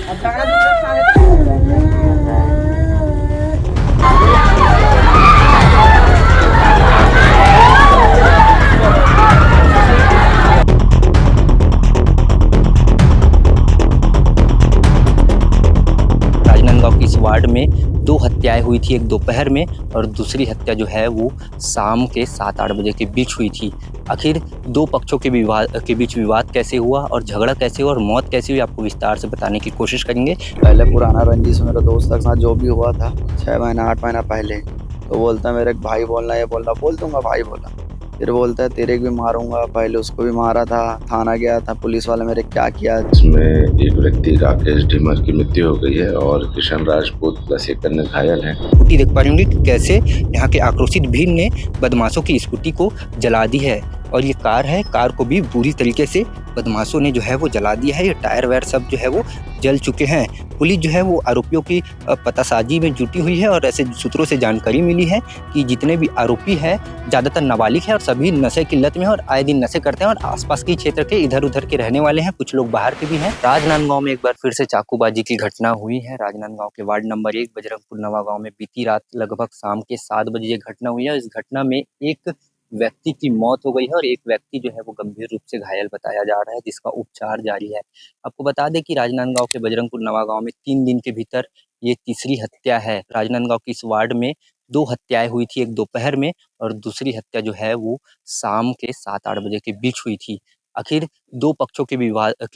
राजनांदगांव की इस वार्ड में 2 हत्याएं हुई थी, एक दोपहर में और दूसरी हत्या जो है वो शाम के 7-8 बजे के बीच हुई थी। आखिर 2 पक्षों के बीच विवाद कैसे हुआ और झगड़ा कैसे हुआ और मौत कैसे हुई, आपको विस्तार से बताने की कोशिश करेंगे। पहले पुराना रंजिश मेरे दोस्त के साथ जो भी हुआ था 6 महीना 8 महीना पहले, तो बोलता है मेरे एक भाई बोलना, ये बोल रहा, बोल दूंगा भाई बोला। फिर बोलता है तेरे को भी मारूंगा, पहले उसको भी मारा था, थाना गया था, पुलिस वाले मेरे क्या किया। इसमें एक व्यक्ति राकेश ढीमर की मृत्यु हो गई है और किशन राजपूत प्लस एक अन्य घायल है। स्कूटी देख पा रहे होंगे कि कैसे यहाँ के आक्रोशित भीड़ ने बदमाशों की स्कूटी को जला दी है और ये कार है, कार को भी बुरी तरीके से बदमाशों ने जो है वो जला दिया है। ये टायर वायर सब जो है वो जल चुके हैं। पुलिस जो है वो आरोपियों की पतासाजी में जुटी हुई है और ऐसे सूत्रों से जानकारी मिली है कि जितने भी आरोपी हैं ज़्यादातर नाबालिग हैं और सभी नशे की लत में हैं और आए दिन नशे करते हैं और आसपास के क्षेत्र के इधर उधर के रहने वाले हैं, कुछ लोग बाहर के भी हैं। राजनांदगांव में एक बार फिर से चाकूबाजी की घटना हुई है। राजनांदगांव के वार्ड नंबर 1 बजरंगपुर नवा गाँव में बीती रात लगभग शाम के 7 बजे ये घटना हुई है। इस घटना में एक व्यक्ति की मौत हो गई है और एक व्यक्ति जो है वो गंभीर रूप से घायल बताया जा रहा है, जिसका उपचार जारी है। आपको बता दें कि राजनांदगांव के बजरंगपुर नवा गाँव में 3 दिन के भीतर ये तीसरी हत्या है। राजनांदगांव की इस वार्ड में 2 हत्याएं हुई थी, एक दोपहर में और दूसरी हत्या जो है वो शाम के 7-8 बजे के बीच हुई थी। आखिर 2 पक्षों के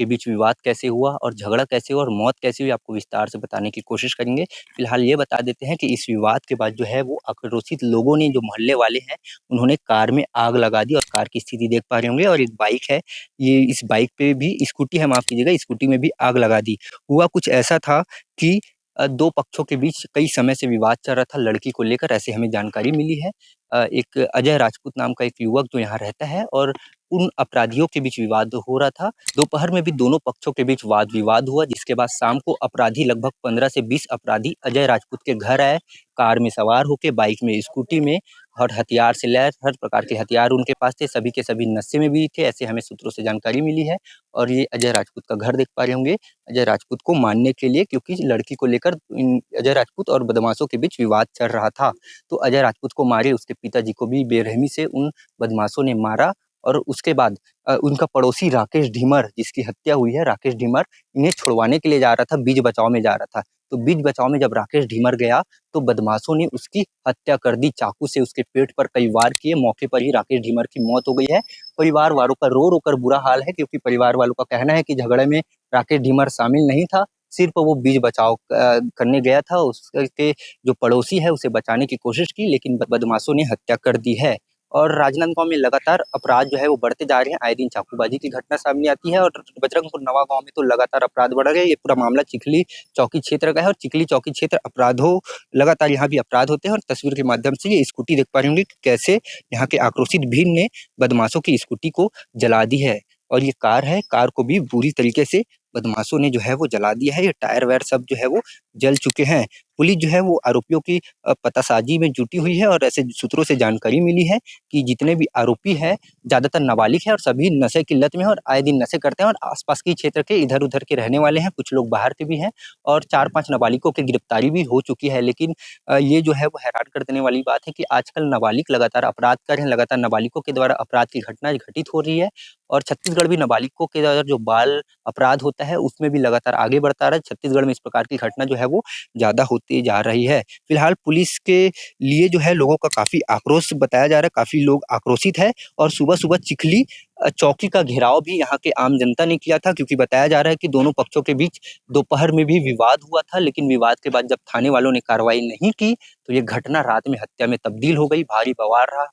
बीच विवाद कैसे हुआ और झगड़ा कैसे हुआ और मौत कैसे हुई, आपको विस्तार से बताने की कोशिश करेंगे। फिलहाल ये बता देते हैं कि इस विवाद के बाद जो है वो आक्रोशित लोगों ने, जो मोहल्ले वाले हैं, उन्होंने कार में आग लगा दी और कार की स्थिति देख पा रहे होंगे और एक बाइक है, ये इस बाइक पे भी, स्कूटी है माफ़ कीजिएगा, स्कूटी में भी आग लगा दी। हुआ कुछ ऐसा था कि 2 पक्षों के बीच कई समय से विवाद चल रहा था लड़की को लेकर, ऐसे हमें जानकारी मिली है। एक अजय राजपूत नाम का एक युवक जो यहाँ रहता है और उन अपराधियों के बीच विवाद हो रहा था। दोपहर में भी दोनों पक्षों के बीच वाद-विवाद हुआ, जिसके बाद शाम को अपराधी लगभग 15 से 20 अपराधी अजय राजपूत के घर आए, कार में सवार होके, बाइक में, स्कूटी में और हथियार से लैस, हर प्रकार के हथियार उनके पास थे। सभी के सभी नशे में भी थे, ऐसे हमें सूत्रों से जानकारी मिली है। और ये अजय राजपूत का घर देख पा रहे होंगे, अजय राजपूत को मारने के लिए, क्योंकि लड़की को लेकर अजय राजपूत और बदमाशों के बीच विवाद चल रहा था। तो अजय राजपूत को मारे, उसके पिताजी को भी बेरहमी से उन बदमाशों ने मारा और उसके बाद उनका पड़ोसी राकेश ढीमर, जिसकी हत्या हुई है, राकेश ढीमर इन्हें छुड़वाने के लिए जा रहा था, बीच बचाव में जा रहा था। तो बीच बचाव में जब राकेश ढीमर गया तो बदमाशों ने उसकी हत्या कर दी, चाकू से उसके पेट पर कई वार किए। मौके पर ही राकेश ढीमर की मौत हो गई है। परिवार वालों का रो रो कर बुरा हाल है, क्योंकि परिवार वालों का कहना है कि झगड़े में राकेश ढीमर शामिल नहीं था, सिर्फ वो बीच बचाव करने गया था। उसके जो पड़ोसी है उसे बचाने की कोशिश की, लेकिन बदमाशों ने हत्या कर दी है। और राजनांदगांव में लगातार अपराध जो है वो बढ़ते जा रहे हैं, आए दिन चाकूबाजी की घटना सामने आती है और बजरंगपुर नवा गाँव में तो लगातार अपराध बढ़ रहे हैं। ये पूरा मामला चिखली चौकी क्षेत्र का है और चिखली चौकी क्षेत्र अपराधों, लगातार यहाँ भी अपराध होते हैं। और तस्वीर के माध्यम से ये स्कूटी देख पा रहे होंगे कि कैसे यहाँ के आक्रोशित भीड़ ने बदमाशों की स्कूटी को जला दी है और ये कार है, कार को भी बुरी तरीके से बदमाशों ने जो है वो जला दिया है। ये टायर वायर सब जो है वो जल चुके हैं। पुलिस जो है वो आरोपियों की पतासाजी में जुटी हुई है और ऐसे सूत्रों से जानकारी मिली है कि जितने भी आरोपी हैं ज़्यादातर नाबालिग हैं और सभी नशे की लत में हैं और आए दिन नशे करते हैं और आसपास के क्षेत्र के इधर उधर के रहने वाले हैं, कुछ लोग बाहर के भी हैं और 4-5 नाबालिगों की गिरफ्तारी भी हो चुकी है। लेकिन ये जो है वो हैरान कर देने वाली बात है कि आजकल नाबालिग लगातार अपराध कर रहे हैं, लगातार नाबालिगों के द्वारा अपराध की घटना घटित हो रही है और छत्तीसगढ़ भी नाबालिगों के द्वारा जो बाल अपराध होता है उसमें भी लगातार आगे बढ़ता रहा है। छत्तीसगढ़ में इस प्रकार की घटना जो है वो ज़्यादा होती जा रही है। फिलहाल पुलिस के लिए जो है लोगों का काफ़ी आक्रोश बताया जा रहा है, काफ़ी लोग आक्रोशित है और सुबह-सुबह चिखली चौकी का घेराव भी यहाँ के आम जनता ने किया था, क्योंकि बताया जा रहा है कि दोनों पक्षों के बीच दोपहर में भी विवाद हुआ था, लेकिन विवाद के बाद जब थाने वालों ने कार्रवाई नहीं की, तो ये घटना रात में हत्या में तब्दील हो गई। भारी बवाल रहा।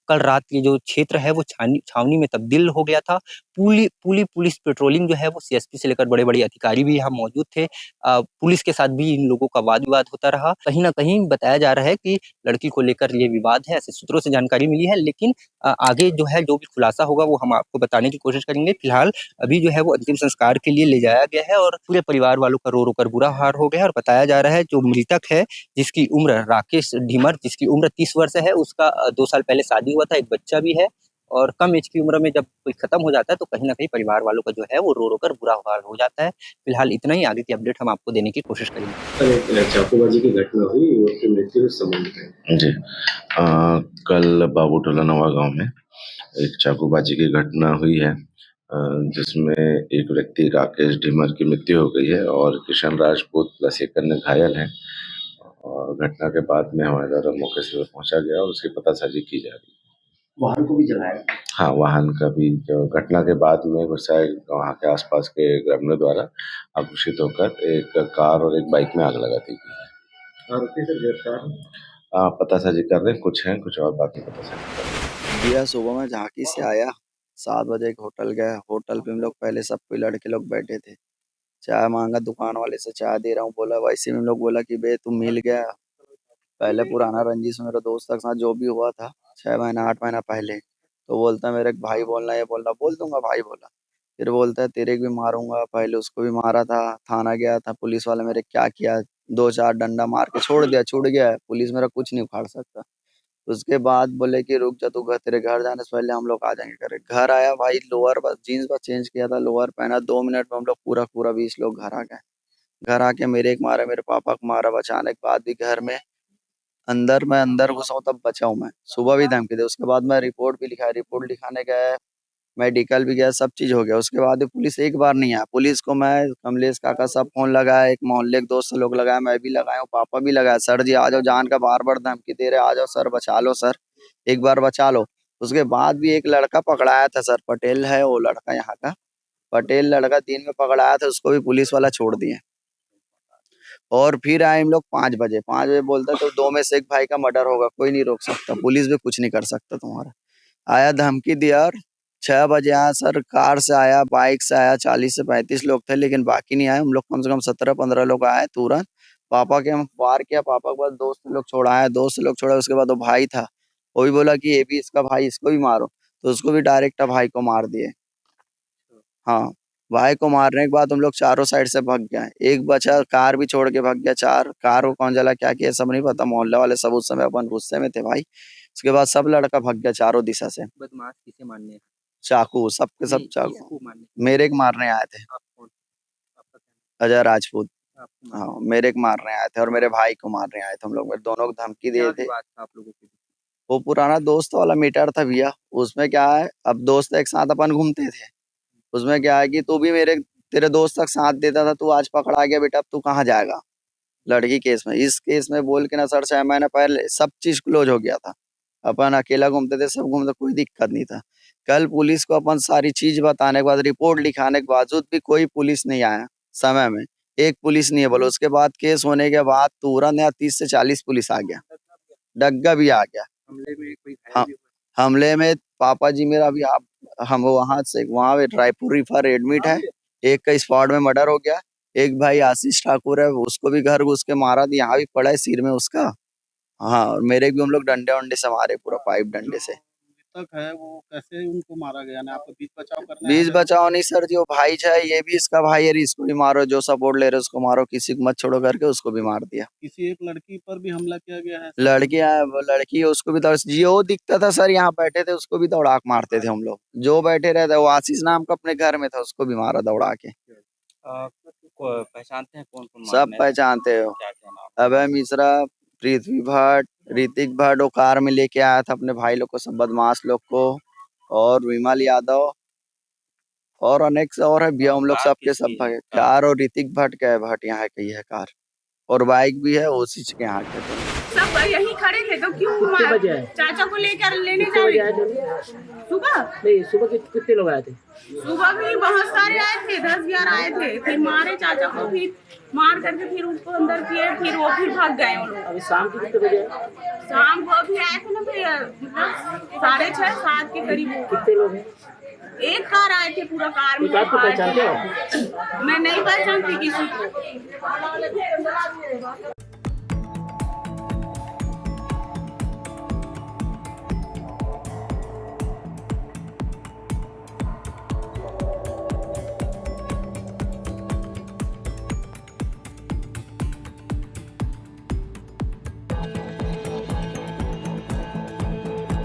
कल रात ये जो क्षेत्र है वो छावनी में तब्दील हो गया था। पूरी पुलिस पेट्रोलिंग जो है वो सीएसपी से लेकर बड़े-बड़े अधिकारी भी यहाँ मौजूद थे। पुलिस के साथ भी इन लोगों का वाद-विवाद होता रहा। कहीं न कहीं बताया जा रहा है कि लड़की को लेकर ये विवाद है, ऐसे सूत्रों से जानकारी मिली है, लेकिन आगे जो है जो भी खुलासा होगा वो हम आपको बताने की कोशिश करेंगे। फिलहाल अभी जो है वो अंतिम संस्कार के लिए ले जाया गया है और पूरे परिवार वालों का रो-रो कर बुरा हाल हो गया है और बताया जा रहा है जो मृतक है, जिसकी उम्र राकेश ढीमर, जिसकी उम्र 30 वर्ष है, उसका 2 साल पहले शादी हुआ था, एक बच्चा भी है और कम एज की उम्र में जब कोई खत्म हो जाता है तो कहीं न कहीं परिवार वालों का जो है वो रो-रो कर बुरा हाल हो जाता है। फिलहाल इतना ही, आगे की अपडेट हम आपको देने की कोशिश करेंगे। कल एक चाकूबाजी की घटना हुई, युवक की मृत्यु से संबंधित है। जी। कल बाबूटोला नवा गांव में एक चाकूबाजी की घटना हुई है, जिसमें एक व्यक्ति राकेश ढीमर की मृत्यु हो गई है और किशन राजपूत प्लस एक अन्य घायल हैं। और घटना के बाद में हमारे द्वारा मौके से पहुंचा गया और उसकी पतासाजी की जा रही है। वाहन को भी जलाया। हाँ, वाहन का भी जो घटना के बाद में गुस्साए वहाँ के आसपास के ग्रामीणों द्वारा आक्रोशित होकर एक कार और एक बाइक में आग लगा दी गई है। आरोपी सर गिरफ्तार। पतासाजी कर रहे हैं, कुछ हैं, कुछ और बाकी पतासाजी कर रहे हैं। भैया सुबह में झांकी से आया, 7 बजे एक होटल गया। होटल पे हम लोग पहले सब कोई लड़के लोग बैठे थे। चाय मांगा दुकान वाले से, चाय दे रहा हूँ, बोला वैसे में हम लोग बोला कि बे तू मिल गया। पहले पुराना रंजिश मेरा दोस्त के साथ जो भी हुआ था 6 महीना 8 महीना पहले, तो बोलता मेरे एक भाई बोलना है, ये बोलना बोल दूंगा भाई बोला। फिर बोलता है तेरे को भी मारूंगा, पहले उसको भी मारा था, थाना गया था, पुलिस वाले मेरे क्या किया, 2-4 डंडा मार के छोड़ दिया, छूट गया है, पुलिस मेरा कुछ नहीं उखाड़ सकता। उसके बाद बोले कि रुक जा तू घर, तेरे घर जाने से पहले हम लोग आ जाएंगे करे। घर आया भाई, लोअर बस जीन्स बस चेंज किया था, लोअर पहना, 2 मिनट में हम लोग पूरा पूरा 20 लोग घर आ गए। घर आके मेरे एक मारा, मेरे पापा को मारा, बचाने के बाद भी घर में अंदर मैं अंदर घुसा हूँ तब बचा हूँ मैं। सुबह भी धमकी दे, उसके बाद मैं रिपोर्ट भी लिखा, रिपोर्ट लिखाने गया, मेडिकल भी गया, सब चीज हो गया। उसके बाद भी पुलिस एक बार नहीं आया। पुलिस को मैं, कमलेश काका सब फोन लगाया, एक मोहल्ले के दोस्त से लोग लगाया, मैं भी लगाया हूँ, पापा भी लगाया, सर जी आ जाओ, जान का बार बार धमकी दे रहे, आ जाओ सर बचा लो सर, एक बार बचा लो। उसके बाद भी एक लड़का पकड़ाया था सर, पटेल है वो लड़का यहाँ का, पटेल लड़का दिन में पकड़ाया था, उसको भी पुलिस वाला छोड़ दिए। और फिर आए हम लोग 5 बजे, 5 बजे बोलता तो 2 में से एक भाई का मर्डर होगा, कोई नहीं रोक सकता, पुलिस भी कुछ नहीं कर सकता तुम्हारा। आया धमकी दिया और 6 बजे आया सर, कार से आया, बाइक से आया, 40 से 35 लोग थे, लेकिन बाकी नहीं आए। हम लोग कम से कम 17-15 लोग आए तुरंत। पापा के हम वार किया, पापा के बाद दोस्त लोग छोड़ाया, दोस्त लोग छोड़ा, उसके बाद वो भाई था, वो भी बोला कि ये भी इसका भाई, इसको भी मारो, तो उसको भी डायरेक्ट भाई को मार दिए। हाँ, भाई को मारने के बाद हम लोग चारों साइड से भाग गए, एक बचा, कार भी छोड़ के भाग गया। 4 कार को कौन जला क्या किया सब नहीं पता, मोहल्ले वाले सब उस समय अपन गुस्से में थे भाई। उसके बाद सब लड़का भाग गया चारों दिशा से। बदमाश किसे मारने हैं? चाकू, सबके सब नहीं, चाकू किसको मारने? मेरे को मारने आए थे, आप कौन? आपका क्या अजय राजपूत। नाम? आपको मारने? हाँ, मेरे को मारने आए थे और मेरे भाई को मारने आए थे। हम लोग मेरे दोनों को धमकी क्या दिए थे। विवाद था आप लोगों के बीच? वो पुराना दोस्त वाला मीटर था भैया, उसमें क्या है, अब दोस्त एक साथ अपन घूमते थे, उसमें क्या है कि तू भी मेरे, तेरे दोस्त तक साथ देता था, तू आज पकड़ा गया बेटा, अब तू कहाँ जाएगा लड़की केस में। इस केस में बोल के ना सर 6 महीने पहले सब चीज क्लोज हो गया था, अपन अकेला घूमते थे, सब घूमते, कोई दिक्कत नहीं था। कल पुलिस को अपन सारी चीज बताने के बाद, रिपोर्ट लिखाने के बावजूद भी कोई पुलिस नहीं आया समय में, एक पुलिस नहीं है बोलो। उसके बाद केस होने के बाद तुरंत यहाँ 30 से 40 पुलिस आ गया, डग्गा भी आ गया। हमले में कोई घायल हम भी हुआ? हमले में पापा जी मेरा भी, आप हम वहां से वहां पे रायपुर रिफर एडमिट है, एक का स्पॉट में मर्डर हो गया, एक भाई आशीष ठाकुर है, उसको भी घर घुस के मारा, यहाँ भी पड़ा है सिर में उसका। हाँ, और मेरे भी हम लोग डंडे वंडे से मारे, पूरा पाइप डंडे से। मृतक है वो कैसे उनको मारा गया ना, आपको बीच बचाव करना बीच है? बचाओ नहीं सर जी, वो भाई है, ये भी इसका भाई है, इसको भी मारो, जो सपोर्ट ले रहे उसको मारो, किसी को मत छोड़ो करके उसको भी मार दिया। किसी एक लड़की पर भी हमला किया गया है। लड़की है, वो लड़की है, उसको भी जो दिखता था सर यहाँ बैठे थे, उसको भी दौड़ाक मारते थे हम लोग, जो बैठे रहते, वो आशीष नाम का अपने घर में था, उसको भी मारा दौड़ा के। पहचानते हैं कौन-कौन सब मारने आया? पहचानते हो, क्या-क्या नाम? अभय मिश्रा, पृथ्वी भट्ट, ऋतिक भट्ट, वो कार में लेके आया था अपने भाई लोग को, सब बदमाश लोग को, और विमल यादव और अनेक से और है भैया, हम लोग कार सबके किसकी सब है? भागे। कार और ऋतिक भट्ट का है, भट्ट यहाँ की है कार, और बाइक भी है उसी के यहाँ के। सब यहीं खड़े थे तो क्यों चाचा को लेकर लेने जा रहे थे? सुबह नहीं, सुबह कितने लोग आए थे? सुबह भी बहुत सारे आए थे, 10-11 आए थे, फिर मारे चाचा को, फिर मार करके फिर उसको अंदर किए, फिर वो फिर भाग गए वो लोग। अभी शाम के कितने बजे आए? शाम को अभी आए थे ना भैया, मतलब 6:30-7 के करीब। कितने लोग हैं? एक कार आए थे, पूरा कार में। एक आपको पहचानते हो? मैं नहीं पहचानती किसी को।